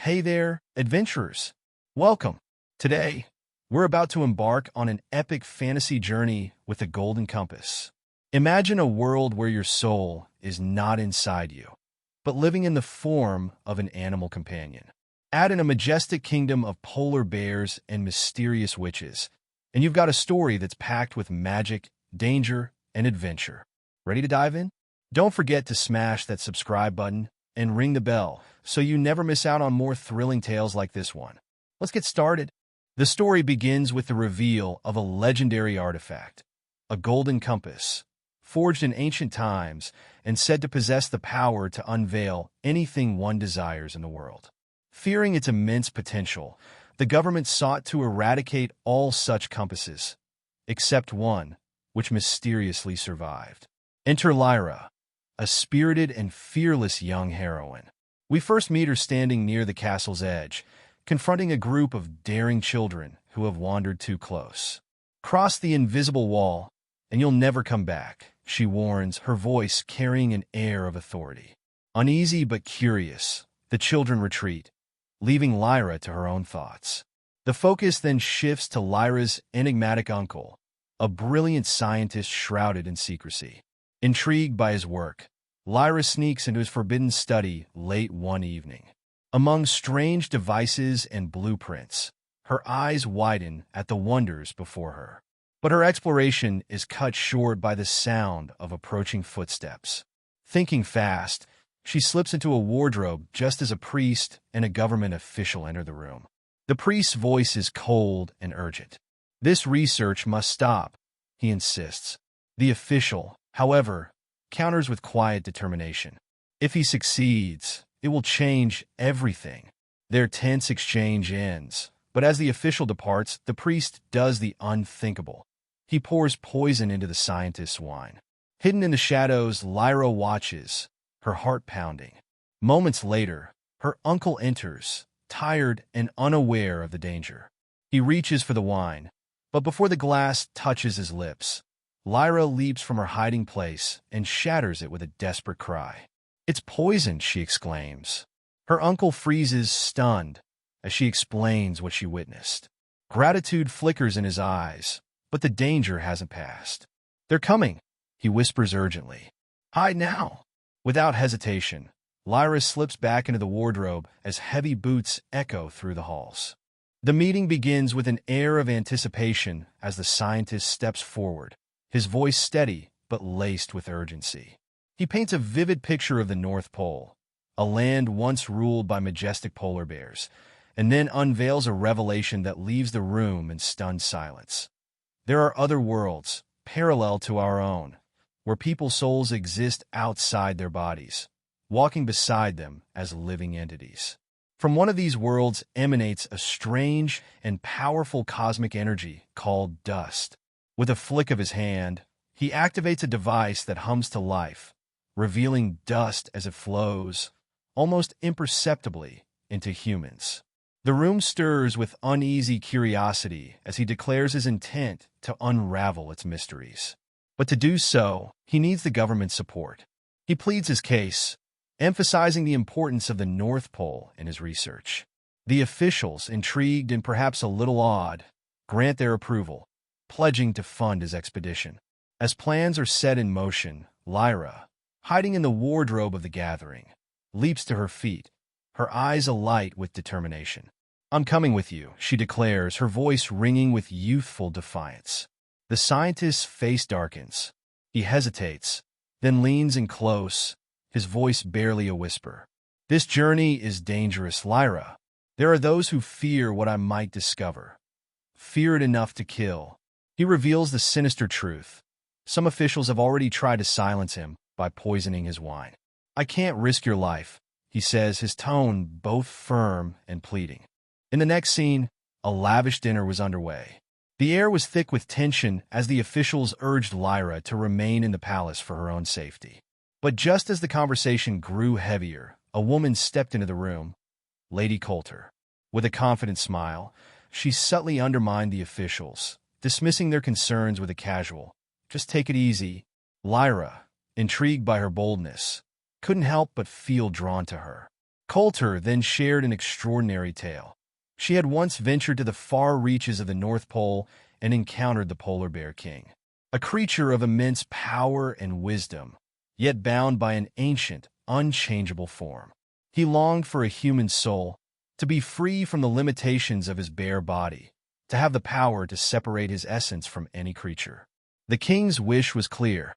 Hey there, adventurers! Welcome! Today, we're about to embark on an epic fantasy journey with a golden compass. Imagine a world where your soul is not inside you, but living in the form of an animal companion. Add in a majestic kingdom of polar bears and mysterious witches, and you've got a story that's packed with magic, danger, and adventure. Ready to dive in? Don't forget to smash that subscribe button and ring the bell so you never miss out on more thrilling tales like this one. Let's get started. The story begins with the reveal of a legendary artifact, a golden compass, forged in ancient times and said to possess the power to unveil anything one desires in the world. Fearing its immense potential, the government sought to eradicate all such compasses, except one, which mysteriously survived. Enter Lyra, a spirited and fearless young heroine. We first meet her standing near the castle's edge, confronting a group of daring children who have wandered too close. Cross the invisible wall, and you'll never come back, she warns, her voice carrying an air of authority. Uneasy but curious, the children retreat, leaving Lyra to her own thoughts. The focus then shifts to Lyra's enigmatic uncle, a brilliant scientist shrouded in secrecy. Intrigued by his work, Lyra sneaks into his forbidden study late one evening. Among strange devices and blueprints, her eyes widen at the wonders before her. But her exploration is cut short by the sound of approaching footsteps. Thinking fast, she slips into a wardrobe just as a priest and a government official enter the room. The priest's voice is cold and urgent. "This research must stop," he insists. The official, however, counters with quiet determination. If he succeeds, it will change everything. Their tense exchange ends, but as the official departs, the priest does the unthinkable. He pours poison into the scientist's wine. Hidden in the shadows, Lyra watches, her heart pounding. Moments later, her uncle enters, tired and unaware of the danger. He reaches for the wine, but before the glass touches his lips, Lyra leaps from her hiding place and shatters it with a desperate cry. "It's poison," she exclaims. Her uncle freezes, stunned, as she explains what she witnessed. Gratitude flickers in his eyes, but the danger hasn't passed. "They're coming," he whispers urgently. "Hide now." Without hesitation, Lyra slips back into the wardrobe as heavy boots echo through the halls. The meeting begins with an air of anticipation as the scientist steps forward, his voice steady but laced with urgency. He paints a vivid picture of the North Pole, a land once ruled by majestic polar bears, and then unveils a revelation that leaves the room in stunned silence. There are other worlds, parallel to our own, where people's souls exist outside their bodies, walking beside them as living entities. From one of these worlds emanates a strange and powerful cosmic energy called dust. With a flick of his hand, he activates a device that hums to life, revealing dust as it flows, almost imperceptibly, into humans. The room stirs with uneasy curiosity as he declares his intent to unravel its mysteries. But to do so, he needs the government's support. He pleads his case, emphasizing the importance of the North Pole in his research. The officials, intrigued and perhaps a little awed, grant their approval, pledging to fund his expedition. As plans are set in motion, Lyra, hiding in the wardrobe of the gathering, leaps to her feet, her eyes alight with determination. "I'm coming with you," she declares, her voice ringing with youthful defiance. The scientist's face darkens. He hesitates, then leans in close, his voice barely a whisper. "This journey is dangerous, Lyra. There are those who fear what I might discover. Fear it enough to kill." He reveals the sinister truth. Some officials have already tried to silence him by poisoning his wine. "I can't risk your life," he says, his tone both firm and pleading. In the next scene, a lavish dinner was underway. The air was thick with tension as the officials urged Lyra to remain in the palace for her own safety. But just as the conversation grew heavier, a woman stepped into the room, Lady Coulter. With a confident smile, she subtly undermined the officials, dismissing their concerns with a casual, "Just take it easy." Lyra, intrigued by her boldness, couldn't help but feel drawn to her. Coulter then shared an extraordinary tale. She had once ventured to the far reaches of the North Pole and encountered the polar bear king, a creature of immense power and wisdom, yet bound by an ancient, unchangeable form. He longed for a human soul, to be free from the limitations of his bare body, to have the power to separate his essence from any creature. The king's wish was clear.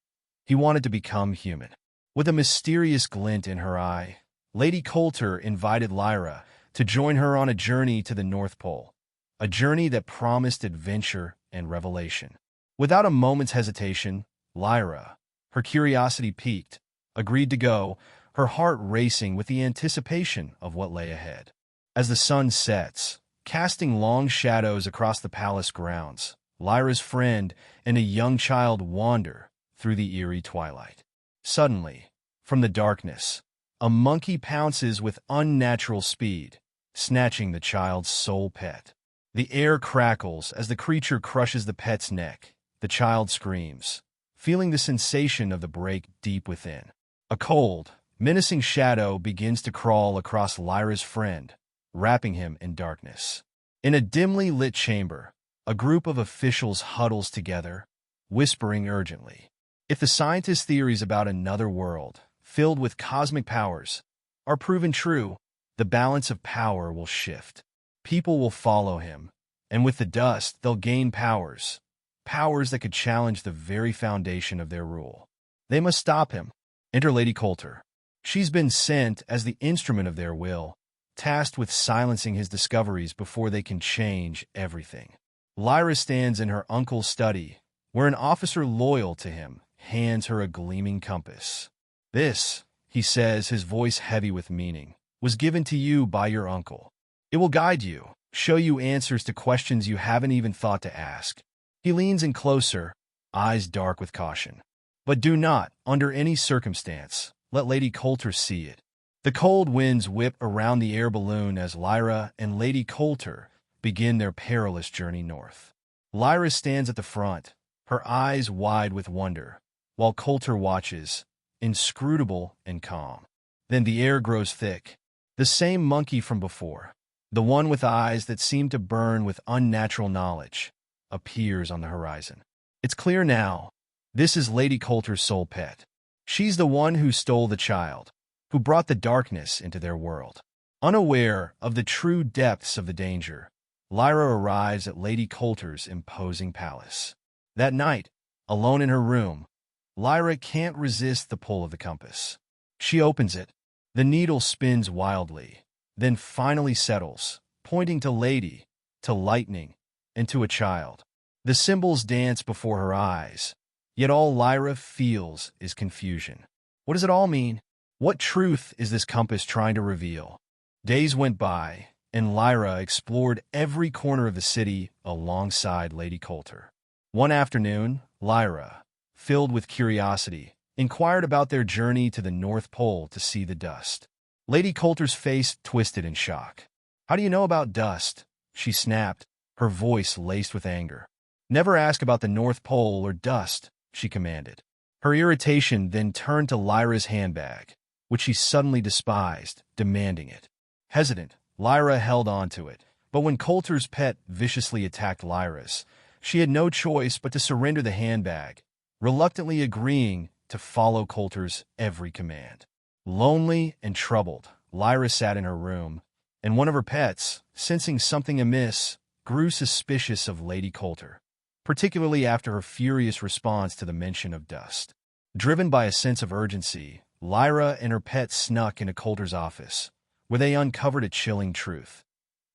He wanted to become human. With a mysterious glint in her eye, Lady Coulter invited Lyra to join her on a journey to the North Pole, a journey that promised adventure and revelation. Without a moment's hesitation, Lyra, her curiosity piqued, agreed to go, her heart racing with the anticipation of what lay ahead. As the sun sets, casting long shadows across the palace grounds, Lyra's friend and a young child wander through the eerie twilight. Suddenly, from the darkness, a monkey pounces with unnatural speed, snatching the child's sole pet. The air crackles as the creature crushes the pet's neck. The child screams, feeling the sensation of the break deep within. A cold, menacing shadow begins to crawl across Lyra's friend, wrapping him in darkness. In a dimly lit chamber, a group of officials huddles together, whispering urgently. If the scientists' theories about another world, filled with cosmic powers, are proven true, the balance of power will shift. People will follow him, and with the dust, they'll gain powers that could challenge the very foundation of their rule. They must stop him. Enter Lady Coulter. She's been sent as the instrument of their will, tasked with silencing his discoveries before they can change everything. Lyra stands in her uncle's study, where an officer loyal to him hands her a gleaming compass. "This," he says, his voice heavy with meaning, "was given to you by your uncle. It will guide you, show you answers to questions you haven't even thought to ask." He leans in closer, eyes dark with caution. "But do not, under any circumstance, let Lady Coulter see it." The cold winds whip around the air balloon as Lyra and Lady Coulter begin their perilous journey north. Lyra stands at the front, her eyes wide with wonder, while Coulter watches, inscrutable and calm. Then the air grows thick. The same monkey from before, the one with eyes that seem to burn with unnatural knowledge, appears on the horizon. It's clear now. This is Lady Coulter's sole pet. She's the one who stole the child, who brought the darkness into their world. Unaware of the true depths of the danger, Lyra arrives at Lady Coulter's imposing palace. That night, alone in her room, Lyra can't resist the pull of the compass. She opens it. The needle spins wildly, then finally settles, pointing to Lady, to lightning, and to a child. The symbols dance before her eyes, yet all Lyra feels is confusion. What does it all mean? What truth is this compass trying to reveal? Days went by, and Lyra explored every corner of the city alongside Lady Coulter. One afternoon, Lyra, filled with curiosity, inquired about their journey to the North Pole to see the dust. Lady Coulter's face twisted in shock. "How do you know about dust?" she snapped, her voice laced with anger. "Never ask about the North Pole or dust," she commanded. Her irritation then turned to Lyra's handbag, which she suddenly despised, demanding it. Hesitant, Lyra held on to it, but when Coulter's pet viciously attacked Lyra's, she had no choice but to surrender the handbag, reluctantly agreeing to follow Coulter's every command. Lonely and troubled, Lyra sat in her room, and one of her pets, sensing something amiss, grew suspicious of Lady Coulter, particularly after her furious response to the mention of dust. Driven by a sense of urgency, Lyra and her pet snuck into Coulter's office, where they uncovered a chilling truth.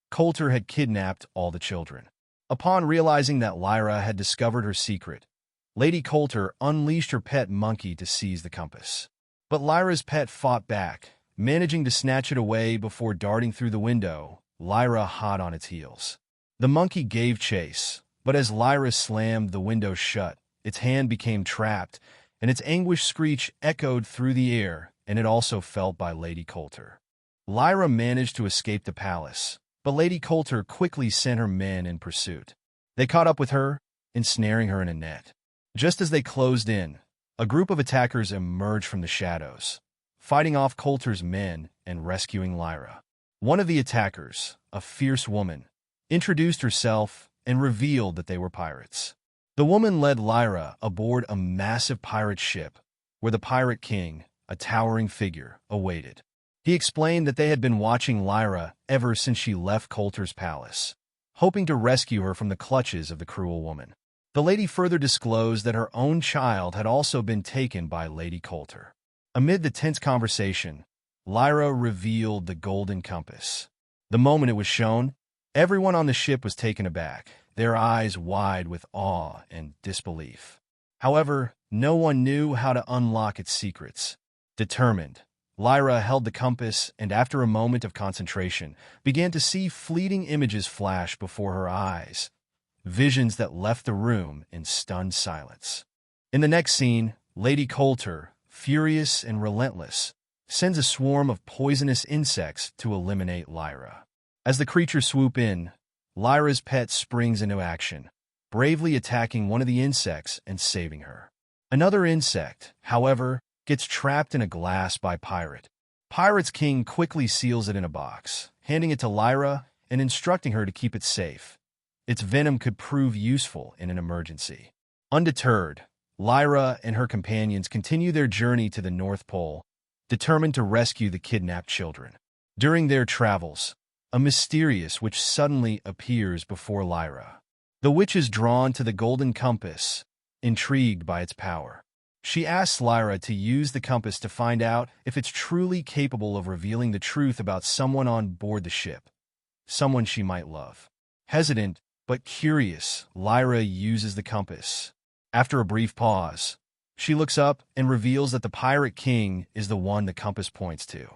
Coulter had kidnapped all the children. Upon realizing that Lyra had discovered her secret, Lady Coulter unleashed her pet monkey to seize the compass. But Lyra's pet fought back, managing to snatch it away before darting through the window, Lyra hot on its heels. The monkey gave chase, but as Lyra slammed the window shut, its hand became trapped, and its anguished screech echoed through the air, and it also felt by Lady Coulter. Lyra managed to escape the palace, but Lady Coulter quickly sent her men in pursuit. They caught up with her, ensnaring her in a net. Just as they closed in, a group of attackers emerged from the shadows, fighting off Coulter's men and rescuing Lyra. One of the attackers, a fierce woman, introduced herself and revealed that they were pirates. The woman led Lyra aboard a massive pirate ship where the pirate king, a towering figure, awaited. He explained that they had been watching Lyra ever since she left Coulter's palace, hoping to rescue her from the clutches of the cruel woman. The lady further disclosed that her own child had also been taken by Lady Coulter. Amid the tense conversation, Lyra revealed the golden compass. The moment it was shown, everyone on the ship was taken aback, their eyes wide with awe and disbelief. However, no one knew how to unlock its secrets. Determined, Lyra held the compass and after a moment of concentration, began to see fleeting images flash before her eyes, visions that left the room in stunned silence. In the next scene, Lady Coulter, furious and relentless, sends a swarm of poisonous insects to eliminate Lyra. As the creatures swoop in, Lyra's pet springs into action, bravely attacking one of the insects and saving her. Another insect, however, gets trapped in a glass by Pirate. Pirate's king quickly seals it in a box, handing it to Lyra and instructing her to keep it safe. Its venom could prove useful in an emergency. Undeterred, Lyra and her companions continue their journey to the North Pole, determined to rescue the kidnapped children. During their travels, a mysterious witch suddenly appears before Lyra. The witch is drawn to the golden compass, intrigued by its power. She asks Lyra to use the compass to find out if it's truly capable of revealing the truth about someone on board the ship, someone she might love. Hesitant but curious, Lyra uses the compass. After a brief pause, she looks up and reveals that the Pirate King is the one the compass points to.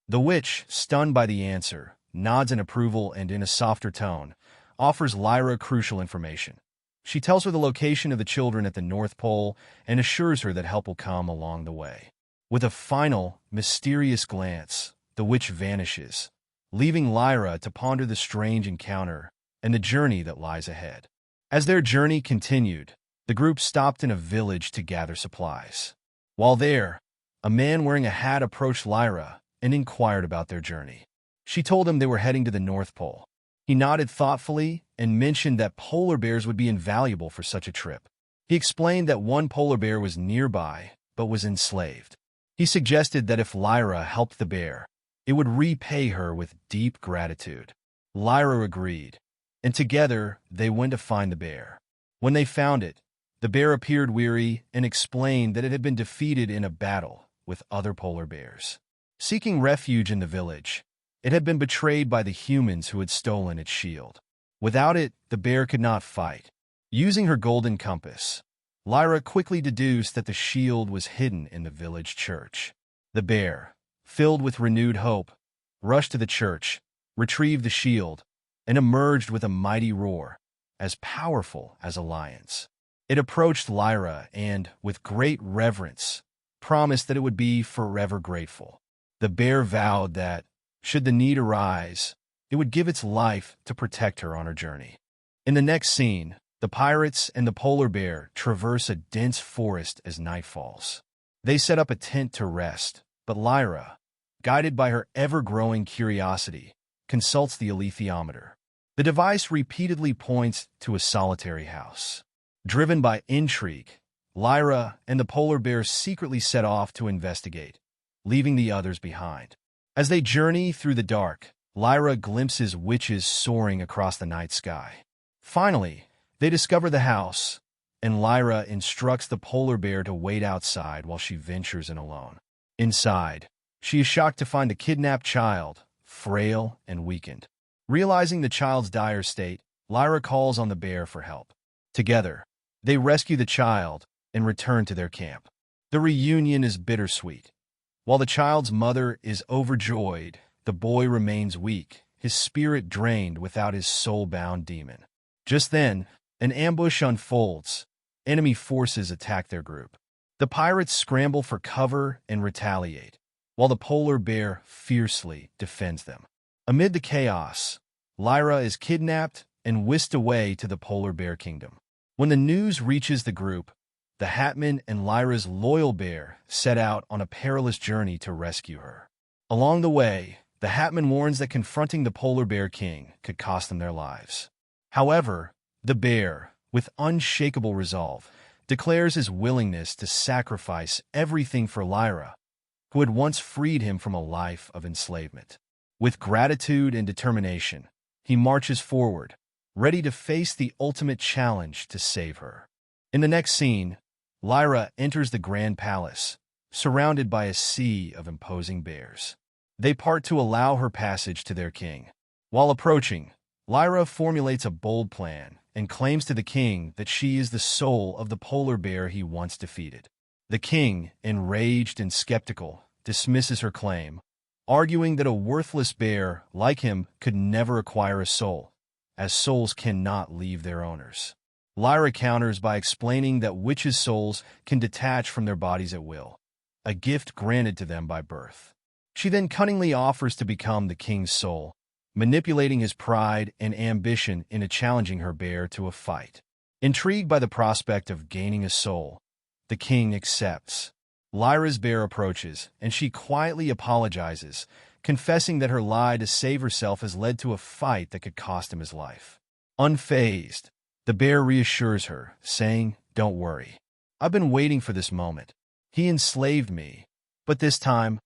The witch, stunned by the answer, nods in approval and in a softer tone, offers Lyra crucial information. She tells her the location of the children at the North Pole and assures her that help will come along the way. With a final, mysterious glance, the witch vanishes, leaving Lyra to ponder the strange encounter and the journey that lies ahead. As their journey continued, the group stopped in a village to gather supplies. While there, a man wearing a hat approached Lyra and inquired about their journey. She told him they were heading to the North Pole. He nodded thoughtfully and mentioned that polar bears would be invaluable for such a trip. He explained that one polar bear was nearby but was enslaved. He suggested that if Lyra helped the bear, it would repay her with deep gratitude. Lyra agreed, and together they went to find the bear. When they found it, the bear appeared weary and explained that it had been defeated in a battle with other polar bears. Seeking refuge in the village, it had been betrayed by the humans who had stolen its shield. Without it, the bear could not fight. Using her golden compass, Lyra quickly deduced that the shield was hidden in the village church. The bear, filled with renewed hope, rushed to the church, retrieved the shield, and emerged with a mighty roar, as powerful as a lion's. It approached Lyra and, with great reverence, promised that it would be forever grateful. The bear vowed that, should the need arise, it would give its life to protect her on her journey. In the next scene, the pirates and the polar bear traverse a dense forest as night falls. They set up a tent to rest, but Lyra, guided by her ever-growing curiosity, consults the alethiometer. The device repeatedly points to a solitary house. Driven by intrigue, Lyra and the polar bear secretly set off to investigate, leaving the others behind. As they journey through the dark, Lyra glimpses witches soaring across the night sky. Finally, they discover the house, and Lyra instructs the polar bear to wait outside while she ventures in alone. Inside, she is shocked to find a kidnapped child, frail and weakened. Realizing the child's dire state, Lyra calls on the bear for help. Together, they rescue the child and return to their camp. The reunion is bittersweet. While the child's mother is overjoyed, the boy remains weak, his spirit drained without his soul-bound demon. Just then, an ambush unfolds. Enemy forces attack their group. The pirates scramble for cover and retaliate, while the polar bear fiercely defends them. Amid the chaos, Lyra is kidnapped and whisked away to the polar bear kingdom. When the news reaches the group, the Hatman and Lyra's loyal bear set out on a perilous journey to rescue her. Along the way, the Hatman warns that confronting the polar bear king could cost them their lives. However, the bear, with unshakable resolve, declares his willingness to sacrifice everything for Lyra, who had once freed him from a life of enslavement. With gratitude and determination, he marches forward, ready to face the ultimate challenge to save her. In the next scene, Lyra enters the grand palace, surrounded by a sea of imposing bears. They part to allow her passage to their king. While approaching, Lyra formulates a bold plan and claims to the king that she is the soul of the polar bear he once defeated. The king, enraged and skeptical, dismisses her claim, arguing that a worthless bear like him could never acquire a soul, as souls cannot leave their owners. Lyra counters by explaining that witches' souls can detach from their bodies at will, a gift granted to them by birth. She then cunningly offers to become the king's soul, manipulating his pride and ambition into challenging her bear to a fight. Intrigued by the prospect of gaining a soul, the king accepts. Lyra's bear approaches, and she quietly apologizes, confessing that her lie to save herself has led to a fight that could cost him his life. Unfazed, the bear reassures her, saying, "Don't worry. I've been waiting for this moment. He enslaved me, but this time,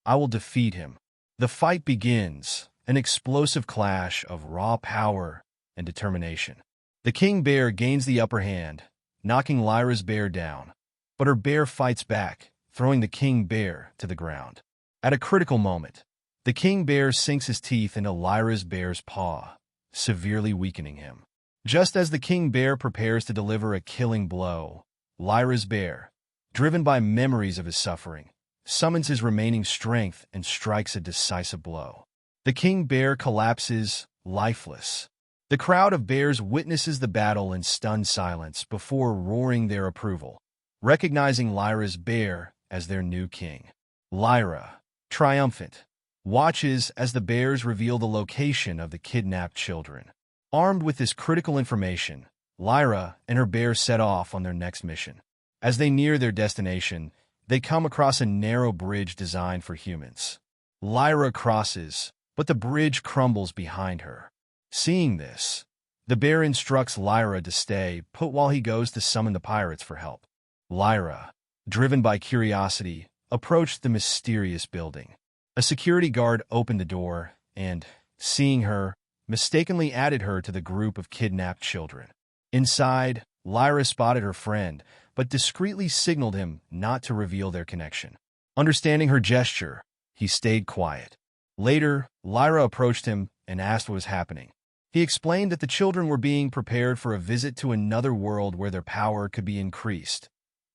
I will defeat him." The fight begins, an explosive clash of raw power and determination. The king bear gains the upper hand, knocking Lyra's bear down, but her bear fights back, throwing the king bear to the ground. At a critical moment, the king bear sinks his teeth into Lyra's bear's paw, severely weakening him. Just as the king bear prepares to deliver a killing blow, Lyra's bear, driven by memories of his suffering, summons his remaining strength and strikes a decisive blow. The king bear collapses, lifeless. The crowd of bears witnesses the battle in stunned silence before roaring their approval, recognizing Lyra's bear as their new king. Lyra, triumphant, watches as the bears reveal the location of the kidnapped children. Armed with this critical information, Lyra and her bear set off on their next mission. As they near their destination, they come across a narrow bridge designed for humans. Lyra crosses, but the bridge crumbles behind her. Seeing this, the bear instructs Lyra to stay put while he goes to summon the pirates for help. Lyra, driven by curiosity, approached the mysterious building. A security guard opened the door and, seeing her, mistakenly added her to the group of kidnapped children. Inside, Lyra spotted her friend, but discreetly signaled him not to reveal their connection. Understanding her gesture, he stayed quiet. Later, Lyra approached him and asked what was happening. He explained that the children were being prepared for a visit to another world where their power could be increased,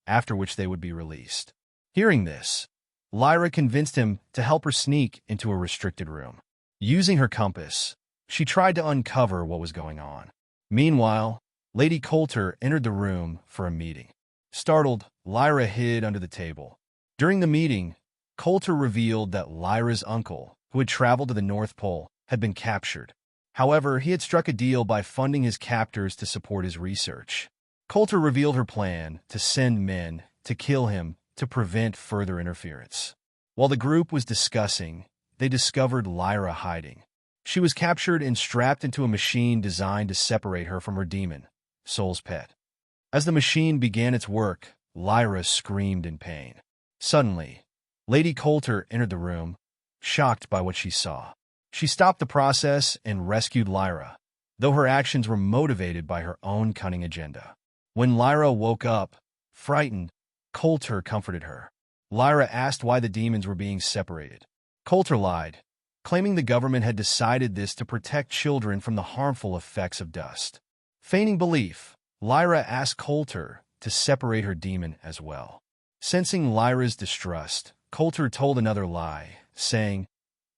after which they would be released. Hearing this, Lyra convinced him to help her sneak into a restricted room. Using her compass, she tried to uncover what was going on. Meanwhile, Lady Coulter entered the room for a meeting. Startled, Lyra hid under the table. During the meeting, Coulter revealed that Lyra's uncle, who had traveled to the North Pole, had been captured. However, he had struck a deal by funding his captors to support his research. Coulter revealed her plan to send men to kill him to prevent further interference. While the group was discussing, they discovered Lyra hiding. She was captured and strapped into a machine designed to separate her from her demon, Soul's Pet. As the machine began its work, Lyra screamed in pain. Suddenly, Lady Coulter entered the room, shocked by what she saw. She stopped the process and rescued Lyra, though her actions were motivated by her own cunning agenda. When Lyra woke up, frightened, Coulter comforted her. Lyra asked why the demons were being separated. Coulter lied, claiming the government had decided this to protect children from the harmful effects of dust. Feigning belief, Lyra asked Coulter to separate her demon as well. Sensing Lyra's distrust, Coulter told another lie, saying,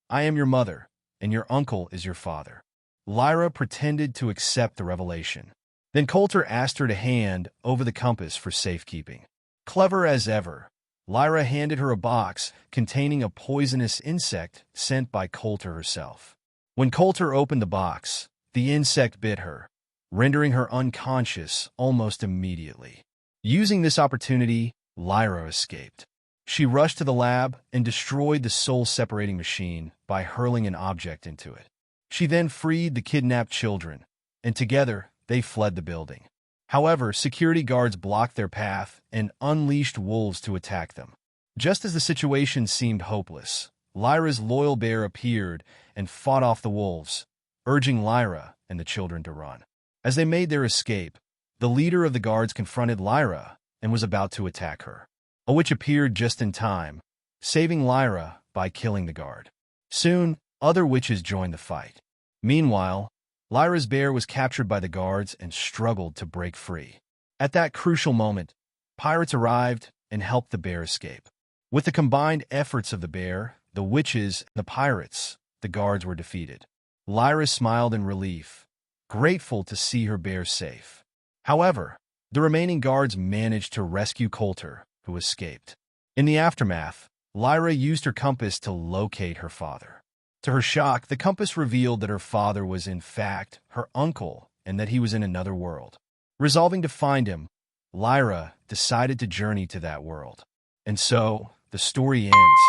"I am your mother, and your uncle is your father." Lyra pretended to accept the revelation. Then Coulter asked her to hand over the compass for safekeeping. Clever as ever, Lyra handed her a box containing a poisonous insect sent by Coulter herself. When Coulter opened the box, the insect bit her, rendering her unconscious almost immediately. Using this opportunity, Lyra escaped. She rushed to the lab and destroyed the soul-separating machine by hurling an object into it. She then freed the kidnapped children, and together they fled the building. However, security guards blocked their path and unleashed wolves to attack them. Just as the situation seemed hopeless, Lyra's loyal bear appeared and fought off the wolves, urging Lyra and the children to run. As they made their escape, the leader of the guards confronted Lyra and was about to attack her. A witch appeared just in time, saving Lyra by killing the guard. Soon, other witches joined the fight. Meanwhile, Lyra's bear was captured by the guards and struggled to break free. At that crucial moment, pirates arrived and helped the bear escape. With the combined efforts of the bear, the witches, and the pirates, the guards were defeated. Lyra smiled in relief, grateful to see her bear safe. However, the remaining guards managed to rescue Coulter, who escaped. In the aftermath, Lyra used her compass to locate her father. To her shock, the compass revealed that her father was in fact her uncle and that he was in another world. Resolving to find him, Lyra decided to journey to that world. And so, the story ends.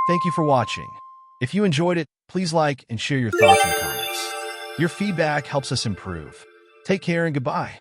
Thank you for watching. If you enjoyed it, please like and share your thoughts in the comments. Your feedback helps us improve. Take care and goodbye.